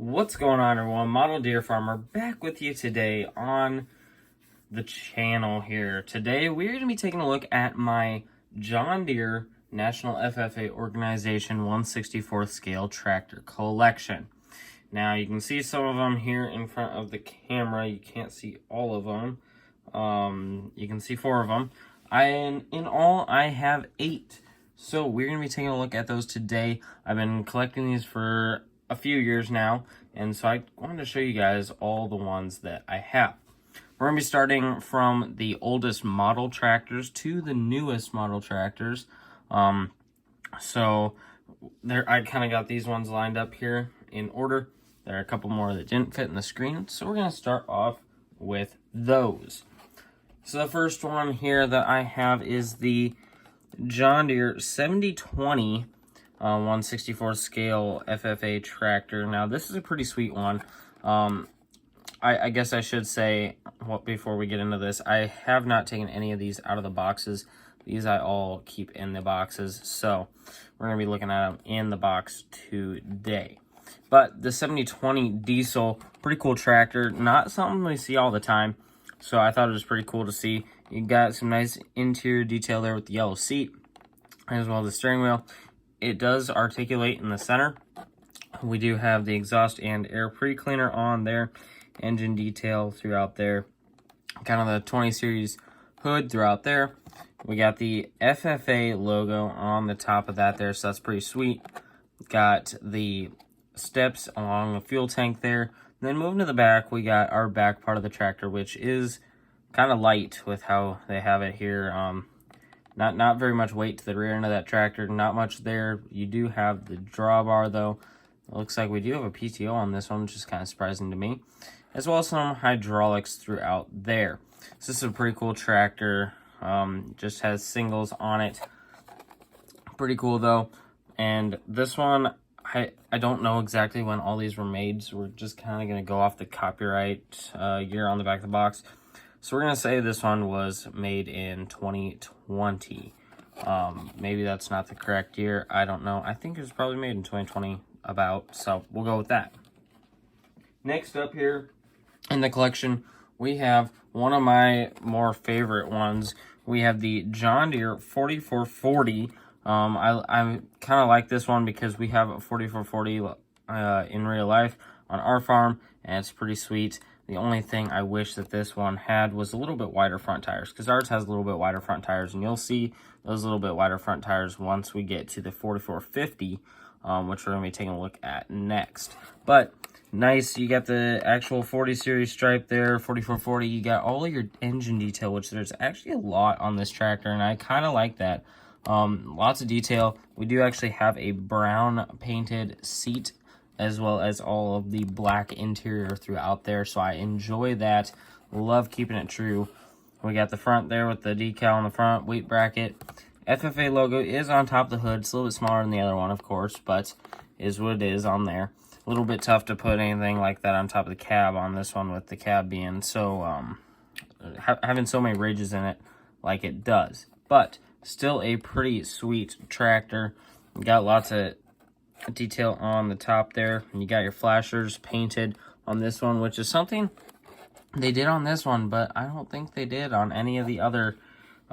What's going on, everyone? Model Deere Farmer back with you today on the channel here. Today we're going to be taking a look at my John Deere National FFA Organization 1/64th scale tractor collection. Now you can see some of them here in front of the camera. You can't see all of them. You can see 4 of them. In all, I have 8. So we're going to be taking a look at those today. I've been collecting these for a few years now, and so I wanted to show you guys all the ones that I have. We're going to be starting from the oldest model tractors to the newest model tractors. So there, I kind of got these ones lined up here in order. There are a couple more that didn't fit in the screen, so we're going to start off with those. So the first one here that I have is the John Deere 7020 1/64 scale FFA tractor. Now this is a pretty sweet one. I guess I should say, before we get into this, I have not taken any of these out of the boxes. These I all keep in the boxes, so we're going to be looking at them in the box today. But the 7020 diesel, pretty cool tractor, not something we see all the time, so I thought it was pretty cool to see. You got some nice interior detail there with the yellow seat, as well as the steering wheel. It does articulate in the center. We do have the exhaust and air pre-cleaner on there, engine detail throughout there, kind of the 20 series hood throughout there. We got the FFA logo on the top of that there, so that's pretty sweet. Got the steps along the fuel tank there. Then moving to the back, we got our back part of the tractor, which is kind of light with how they have it here. Not very much weight to the rear end of that tractor, not much there. You do have the drawbar though. It looks like we do have a PTO on this one, which is kind of surprising to me, as well as some hydraulics throughout there. So this is a pretty cool tractor. Just has singles on it. Pretty cool though. And this one, I don't know exactly when all these were made, so we're just kind of going to go off the copyright year on the back of the box. So we're going to say this one was made in 2020. Maybe that's not the correct year. I don't know. I think it was probably made in 2020 about, so we'll go with that. Next up here in the collection, we have one of my more favorite ones. We have the John Deere 4440. I kind of like this one because we have a 4440 in real life on our farm, and it's pretty sweet. The only thing I wish that this one had was a little bit wider front tires, because ours has a little bit wider front tires, and you'll see those little bit wider front tires once we get to the 4450, which we're going to be taking a look at next. But nice, you got the actual 40 series stripe there, 4440. You got all of your engine detail, which there's actually a lot on this tractor, and I kind of like that. Lots of detail. We do actually have a brown painted seat, as well as all of the black interior throughout there, so I enjoy that. Love keeping it true. We got the front there with the decal on the front, weight bracket. FFA logo is on top of the hood. It's a little bit smaller than the other one, of course, but is what it is on there. A little bit tough to put anything like that on top of the cab on this one, with the cab being so having so many ridges in it like it does. But still a pretty sweet tractor. You got lots of detail on the top there, and you got your flashers painted on this one, which is something they did on this one, but I don't think they did on any of the other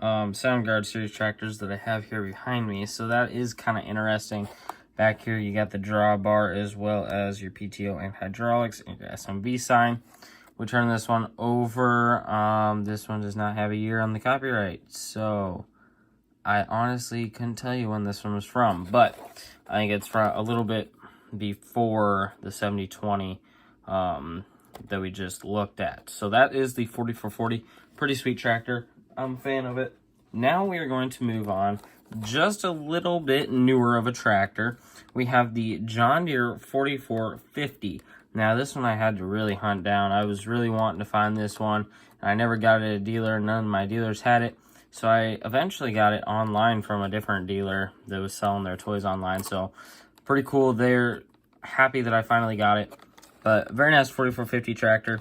Soundguard series tractors that I have here behind me, so that is kind of interesting. Back here you got the drawbar, as well as your PTO and hydraulics and your SMV sign. We turn this one over. This one does not have a year on the copyright, so I honestly couldn't tell you when this one was from, but I think it's from a little bit before the 7020 that we just looked at. So that is the 4440. Pretty sweet tractor. I'm a fan of it. Now we are going to move on. Just a little bit newer of a tractor. We have the John Deere 4450. Now this one I had to really hunt down. I was really wanting to find this one. I never got it at a dealer. None of my dealers had it. So I eventually got it online from a different dealer that was selling their toys online. So pretty cool. They're happy that I finally got it. But very nice 4450 tractor.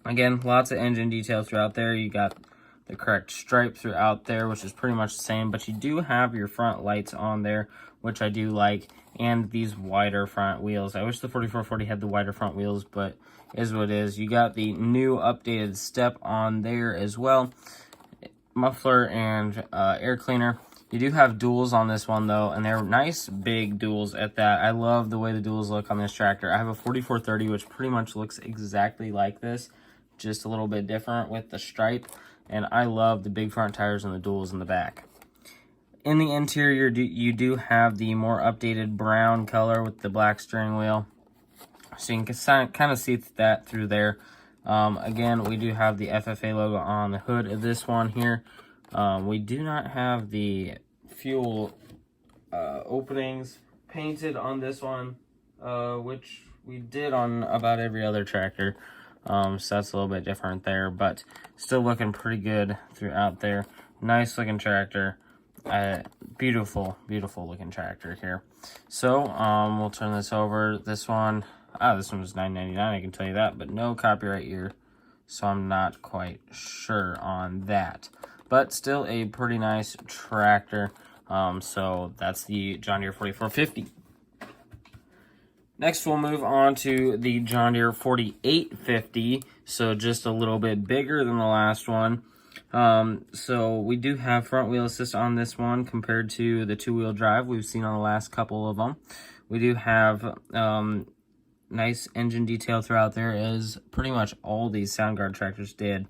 Again, lots of engine detail throughout there. You got the correct stripe throughout there, which is pretty much the same. But you do have your front lights on there, which I do like. and these wider front wheels. I wish the 4440 had the wider front wheels, but is what it is. You got the new updated step on there as well. Muffler and air cleaner. You do have duals on this one though, and they're nice big duals at that. I love the way the duals look on this tractor. I have a 4430 which pretty much looks exactly like this, just a little bit different with the stripe, and I love the big front tires and the duals in the back. In the interior, you do have the more updated brown color with the black steering wheel, so you can kind of see that through there. Again, we do have the FFA logo on the hood of this one here. We do not have the fuel openings painted on this one, which we did on about every other tractor. So that's a little bit different there, but still looking pretty good throughout there. Nice looking tractor. Beautiful looking tractor here. So we'll turn this over. This one was $9.99, I can tell you that, but no copyright year, so I'm not quite sure on that. But still a pretty nice tractor. So that's the John Deere 4450. Next, we'll move on to the John Deere 4850. So just a little bit bigger than the last one. So we do have front wheel assist on this one compared to the two-wheel drive we've seen on the last couple of them. We do have nice engine detail throughout there, as pretty much all these Soundguard tractors did.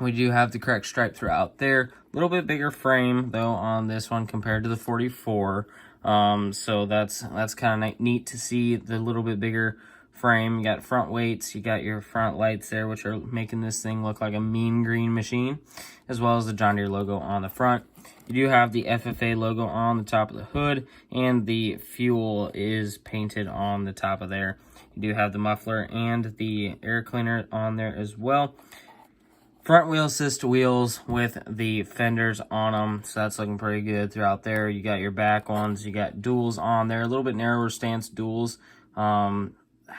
We do have the correct stripe throughout there. A little bit bigger frame though on this one compared to the 44. So that's kind of neat to see the little bit bigger frame. You got front weights, you got your front lights there, which are making this thing look like a mean green machine, as well as the John Deere logo on the front. You do have the FFA logo on the top of the hood, and the fuel is painted on the top of there. You do have the muffler and the air cleaner on there as well. Front wheel assist wheels with the fenders on them, so that's looking pretty good throughout there. You got your back ones, you got duals on there, a little bit narrower stance duals.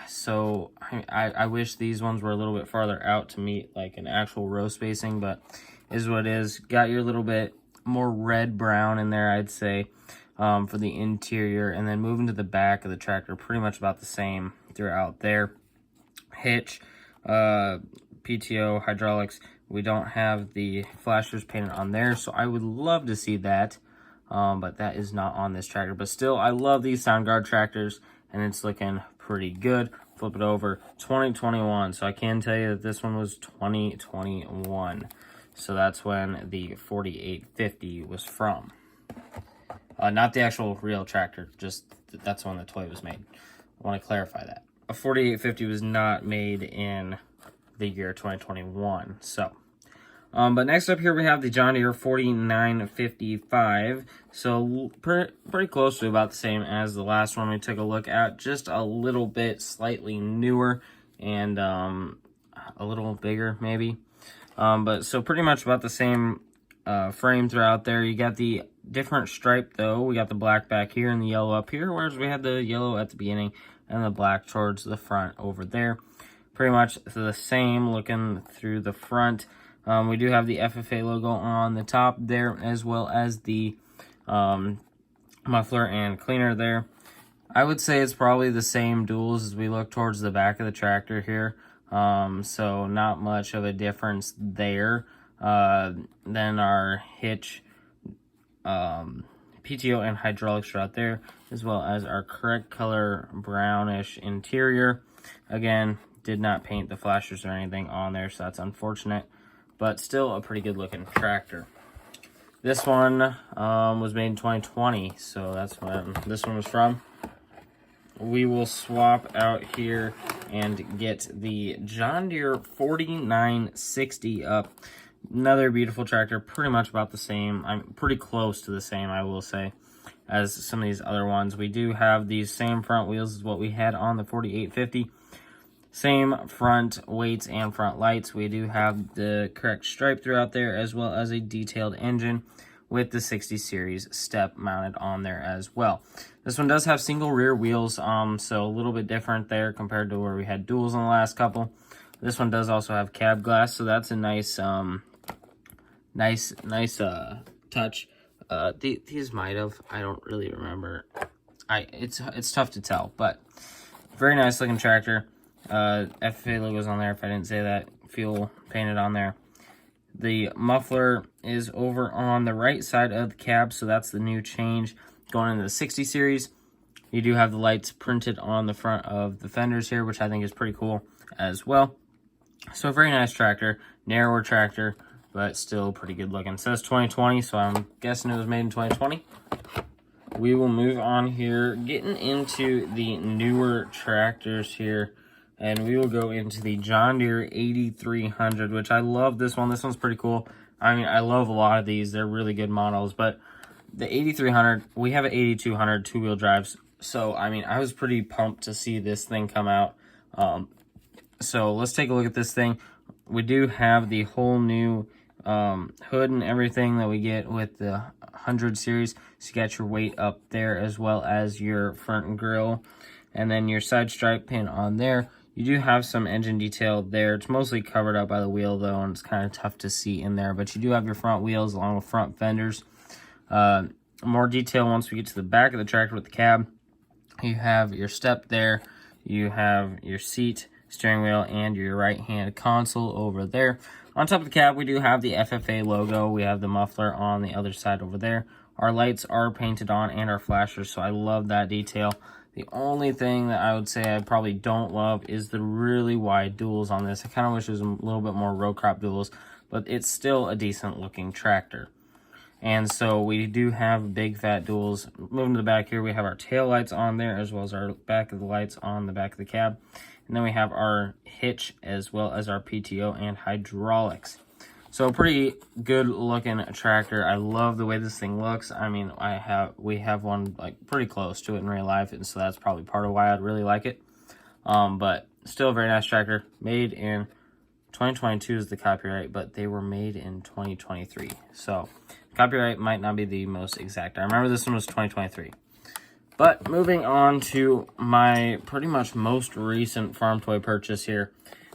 So I wish these ones were a little bit farther out to meet like an actual row spacing, but is what it is. Got your little bit more red brown in there, I'd say, for the interior, and then moving to the back of the tractor, pretty much about the same throughout there. Hitch, PTO, hydraulics. We don't have the flashers painted on there, so I would love to see that, but that is not on this tractor. But still, I love these Soundguard tractors, and it's looking pretty good. Flip it over, 2021. So I can tell you that this one was 2021. So that's when the 4850 was from. Not the actual real tractor, just that's when the toy was made. I want to clarify that. A 4850 was not made in the year 2021. So, but next up here we have the John Deere 4955. So pretty close to about the same as the last one we took a look at. Just a little bit slightly newer and a little bigger maybe. But so pretty much about the same frame throughout there. You got the different stripe though. We got the black back here and the yellow up here, whereas we had the yellow at the beginning and the black towards the front over there. Pretty much the same looking through the front. We do have the FFA logo on the top there, as well as the muffler and cleaner there. I would say it's probably the same duals as we look towards the back of the tractor here. So not much of a difference there. Then our hitch, PTO and hydraulics are out there, as well as our correct color brownish interior. Again, did not paint the flashers or anything on there, so that's unfortunate, but still a pretty good looking tractor. This one was made in 2020, so that's when this one was from. We will swap out here and get the John Deere 4960 up. Another beautiful tractor, pretty much about the same. I'm pretty close to the same, I will say, as some of these other ones. We do have these same front wheels as what we had on the 4850. Same front weights and front lights. We do have the correct stripe throughout there, as well as a detailed engine with the 60 series step mounted on there as well. This one does have single rear wheels, so a little bit different there compared to where we had duals on the last couple. This one does also have cab glass, so that's a nice touch. These might have. I don't really remember. It's tough to tell, but very nice looking tractor. FFA logos on there. If I didn't say that, fuel painted on there. The muffler is over on the right side of the cab, so that's the new change going into the 60 series. You do have the lights printed on the front of the fenders here, which I think is pretty cool as well. So a very nice tractor, narrower tractor, but still pretty good looking. It says 2020, so I'm guessing it was made in 2020. We will move on here, getting into the newer tractors here, and we will go into the John Deere 8300, which I love this one. This one's pretty cool. I mean, I love a lot of these. They're really good models, but the 8300, we have an 8200 two-wheel drives. So, I mean, I was pretty pumped to see this thing come out. So let's take a look at this thing. We do have the whole new hood and everything that we get with the 100 series. So you got your weight up there as well as your front grille. And then your side stripe pin on there. You do have some engine detail there. It's mostly covered up by the wheel though, and it's kind of tough to see in there. But you do have your front wheels along with front fenders. More detail once we get to the back of the tractor with the cab. You have your step there. You have your seat, steering wheel, and your right-hand console over there. On top of the cab, we do have the FFA logo. We have the muffler on the other side over there. Our lights are painted on and our flashers, so I love that detail. The only thing that I would say I probably don't love is the really wide duals on this. I kind of wish it was a little bit more row crop duals, but it's still a decent looking tractor. And so we do have big fat duals. Moving to the back here, we have our tail lights on there as well as our back of the lights on the back of the cab. And then we have our hitch as well as our PTO and hydraulics. So pretty good looking tractor. I love the way this thing looks. I mean, we have one like pretty close to it in real life, and so that's probably part of why I'd really like it. But still a very nice tractor. Made in 2022 is the copyright, but they were made in 2023. So copyright might not be the most exact. I remember this one was 2023. But moving on to my pretty much most recent farm toy purchase here,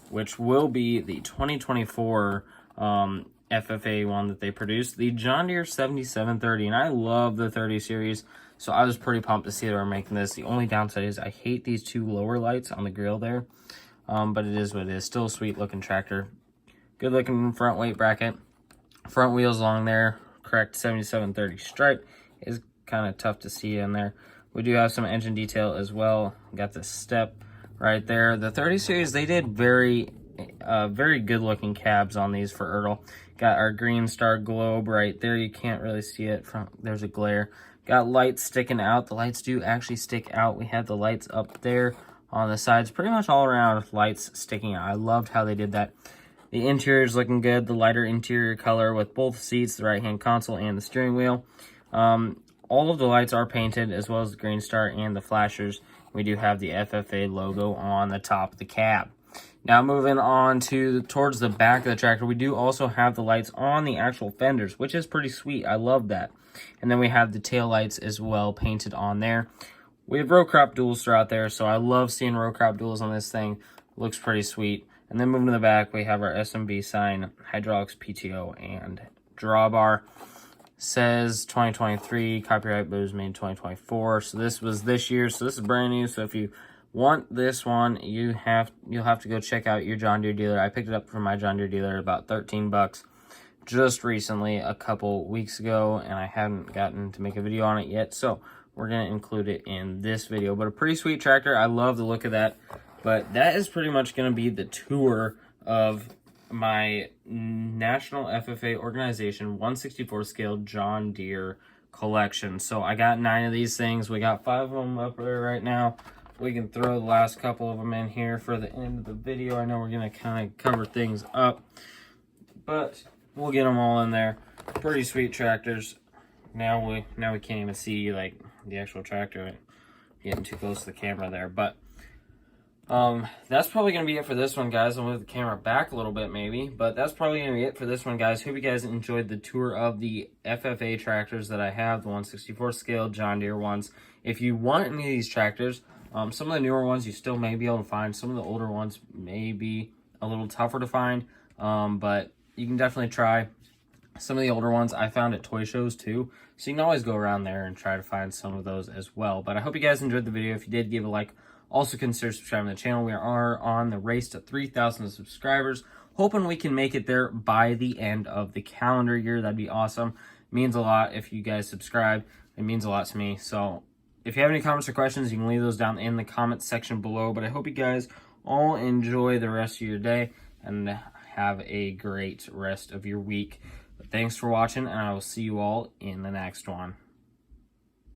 which will be the 2024 FFA one that they produced, the John Deere 7730. And I love the 30 series, so I was pretty pumped to see they were making this. The only downside is I hate these two lower lights on the grill there, but it is what it is. Still a sweet looking tractor. Good looking front weight bracket. Front wheels along there. Correct 7730 stripe is kind of tough to see in there. We do have some engine detail as well. Got the step right there. The 30 series, they did very good looking cabs on these for Ertl. Got our green star globe right there. You can't really see it there's a glare. Got lights sticking out. The lights do actually stick out. We have the lights up there on the sides, pretty much all around lights sticking out. I loved how they did that. The interior is looking good. The lighter interior color with both seats, the right hand console, and the steering wheel. All of the lights are painted, as well as the green star and the flashers. We do have the FFA logo on the top of the cab. Now moving on towards the back of the tractor, we do also have the lights on the actual fenders, which is pretty sweet. I love that. And then we have the tail lights as well painted on there. We have row crop duals throughout there, so I love seeing row crop duals on this thing. Looks pretty sweet. And then moving to the back, we have our SMB sign, hydraulics, PTO, and drawbar. Says 2023, copyright, but it was made in 2024. So this was this year, so this is brand new. So if you want this one, you'll have to go check out your John Deere dealer. I picked it up from my John Deere dealer about 13 bucks just recently, a couple weeks ago, and I haven't gotten to make a video on it yet. So we're going to include it in this video. But a pretty sweet tractor. I love the look of that. But that is pretty much going to be the tour of my National FFA Organization 1/64 scale John Deere collection. So I got 9 of these things. We got 5 of them up there right now. We can throw the last couple of them in here for the end of the video. I know we're going to kind of cover things up, but we'll get them all in there. Pretty sweet tractors. Now we can't even see like the actual tractor. Getting too close to the camera there, but that's probably going to be it for this one, guys. I'll move the camera back a little bit maybe, but that's probably going to be it for this one, guys. Hope you guys enjoyed the tour of the FFA tractors that I have, the 1/64 scale John Deere ones. If you want any of these tractors, some of the newer ones you still may be able to find. Some of the older ones may be a little tougher to find, but you can definitely try. Some of the older ones I found at toy shows too, so you can always go around there and try to find some of those as well. But I hope you guys enjoyed the video. If you did, give a like. Also consider subscribing to the channel. We are on the race to 3,000 subscribers, hoping we can make it there by the end of the calendar year. That'd be awesome. It means a lot if you guys subscribe. It means a lot to me. So if you have any comments or questions, you can leave those down in the comments section below. But I hope you guys all enjoy the rest of your day and have a great rest of your week. But thanks for watching, and I will see you all in the next one.